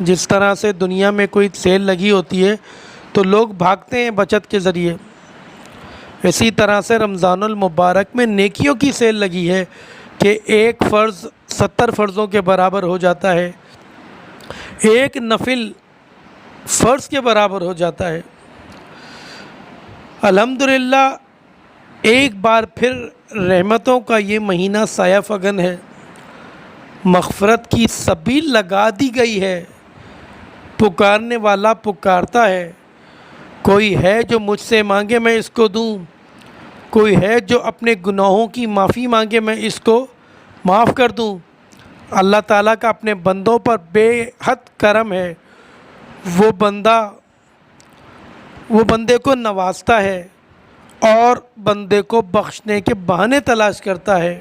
جس طرح سے دنیا میں کوئی سیل لگی ہوتی ہے تو لوگ بھاگتے ہیں بچت کے ذریعے، اسی طرح سے رمضان المبارک میں نیکیوں کی سیل لگی ہے کہ ایک فرض 70 فرضوں کے برابر ہو جاتا ہے، ایک نفل فرض کے برابر ہو جاتا ہے۔ الحمدللہ ایک بار پھر رحمتوں کا یہ مہینہ سایہ فگن ہے، مغفرت کی سبیل لگا دی گئی ہے، پکارنے والا پکارتا ہے، کوئی ہے جو مجھ سے مانگے میں اس کو دوں، کوئی ہے جو اپنے گناہوں کی معافی مانگے میں اس کو معاف کر دوں۔ اللہ تعالیٰ کا اپنے بندوں پر بے حد کرم ہے، وہ بندے کو نوازتا ہے اور بندے کو بخشنے کے بہانے تلاش کرتا ہے۔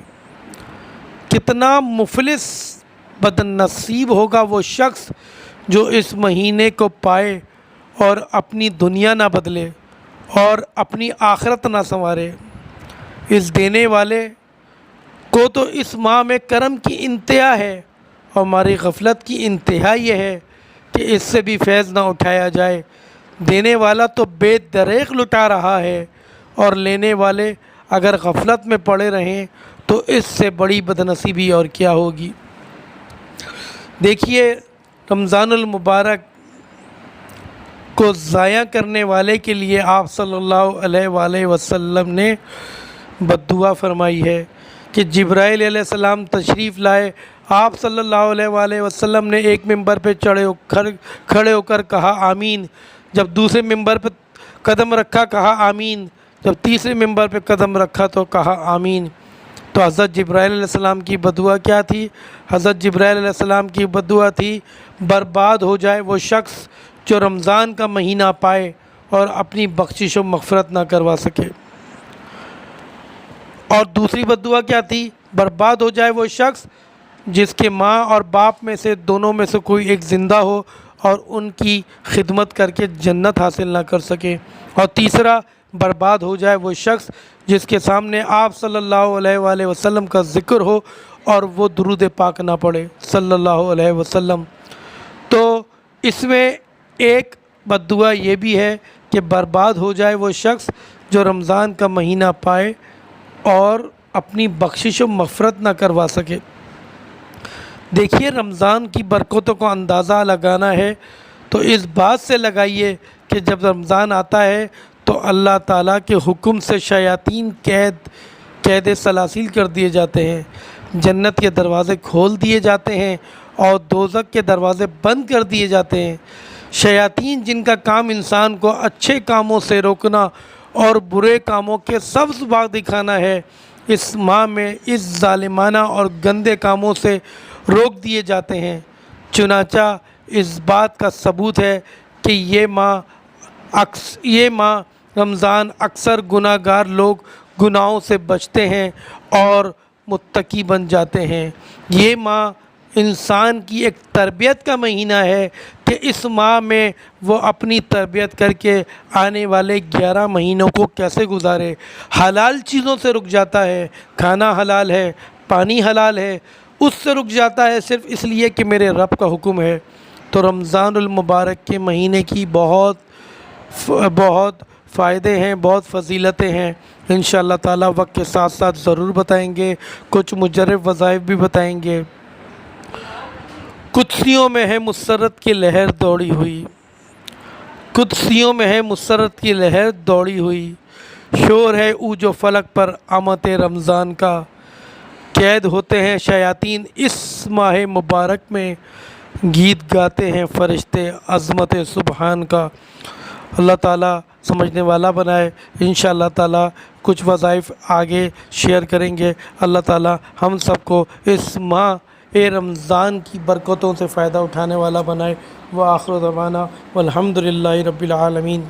کتنا مفلس بد نصیب ہوگا وہ شخص جو اس مہینے کو پائے اور اپنی دنیا نہ بدلے اور اپنی آخرت نہ سنوارے۔ اس دینے والے کو تو اس ماہ میں کرم کی انتہا ہے، اور ہماری غفلت کی انتہا یہ ہے کہ اس سے بھی فیض نہ اٹھایا جائے۔ دینے والا تو بے دریغ لٹا رہا ہے، اور لینے والے اگر غفلت میں پڑے رہیں تو اس سے بڑی بدنصیبی اور کیا ہوگی۔ دیکھیے، رمضان المبارک کو ضائع کرنے والے کے لیے آپ صلی اللہ علیہ وآلہ وسلم نے بد دعا فرمائی ہے کہ جبرائیل علیہ السلام تشریف لائے، آپ صلی اللہ علیہ وآلہ وسلم نے ایک ممبر پہ کھڑے ہو کر کہا آمین، جب دوسرے ممبر پہ قدم رکھا کہا آمین، جب تیسرے ممبر پہ قدم رکھا تو کہا آمین۔ تو حضرت جبرائیل علیہ السلام کی بد دعا کیا تھی؟ حضرت جبرائیل علیہ السلام کی بد دعا تھی، برباد ہو جائے وہ شخص جو رمضان کا مہینہ پائے اور اپنی بخشش و مغفرت نہ کروا سکے۔ اور دوسری بد دعا کیا تھی؟ برباد ہو جائے وہ شخص جس کے ماں اور باپ میں سے دونوں میں سے کوئی ایک زندہ ہو اور ان کی خدمت کر کے جنت حاصل نہ کر سکے۔ اور تیسرا، برباد ہو جائے وہ شخص جس کے سامنے آپ صلی اللہ علیہ وآلہ وسلم کا ذکر ہو اور وہ درود پاک نہ پڑھے صلی اللہ علیہ وسلم۔ تو اس میں ایک بد دعا یہ بھی ہے کہ برباد ہو جائے وہ شخص جو رمضان کا مہینہ پائے اور اپنی بخشش و مغفرت نہ کروا سکے۔ دیکھیے، رمضان کی برکتوں کو اندازہ لگانا ہے تو اس بات سے لگائیے کہ جب رمضان آتا ہے تو اللہ تعالیٰ کے حکم سے شیاطین قید سلاسل کر دیے جاتے ہیں، جنت کے دروازے کھول دیے جاتے ہیں اور دوزخ کے دروازے بند کر دیے جاتے ہیں۔ شیاطین جن کا کام انسان کو اچھے کاموں سے روکنا اور برے کاموں کے سبز باغ دکھانا ہے، اس ماہ میں اس ظالمانہ اور گندے کاموں سے روک دیے جاتے ہیں۔ چنانچہ اس بات کا ثبوت ہے کہ یہ ماہ رمضان اکثر گناہ گار لوگ گناہوں سے بچتے ہیں اور متقی بن جاتے ہیں۔ یہ ماہ انسان کی ایک تربیت کا مہینہ ہے کہ اس ماہ میں وہ اپنی تربیت کر کے آنے والے 11 مہینوں کو کیسے گزارے۔ حلال چیزوں سے رک جاتا ہے، کھانا حلال ہے، پانی حلال ہے، اس سے رک جاتا ہے صرف اس لیے کہ میرے رب کا حکم ہے۔ تو رمضان المبارک کے مہینے کی بہت فائدے ہیں، بہت فضیلتیں ہیں، انشاءاللہ تعالیٰ وقت کے ساتھ ساتھ ضرور بتائیں گے، کچھ مجرب وظائف بھی بتائیں گے۔ قدسیوں میں ہے مسرت کی لہر دوڑی ہوئی، قدسیوں میں ہے مسرت کی لہر دوڑی ہوئی، شور ہے اوج و فلک پر آمد رمضان کا، قید ہوتے ہیں شیاطین اس ماہ مبارک میں، گیت گاتے ہیں فرشتے عظمت سبحان کا۔ اللہ تعالیٰ سمجھنے والا بنائے۔ انشاءاللہ تعالیٰ کچھ وظائف آگے شیئر کریں گے۔ اللہ تعالیٰ ہم سب کو اس ماہ رمضان کی برکتوں سے فائدہ اٹھانے والا بنائے۔ وآخر دعوانا والحمدللہ رب العالمین۔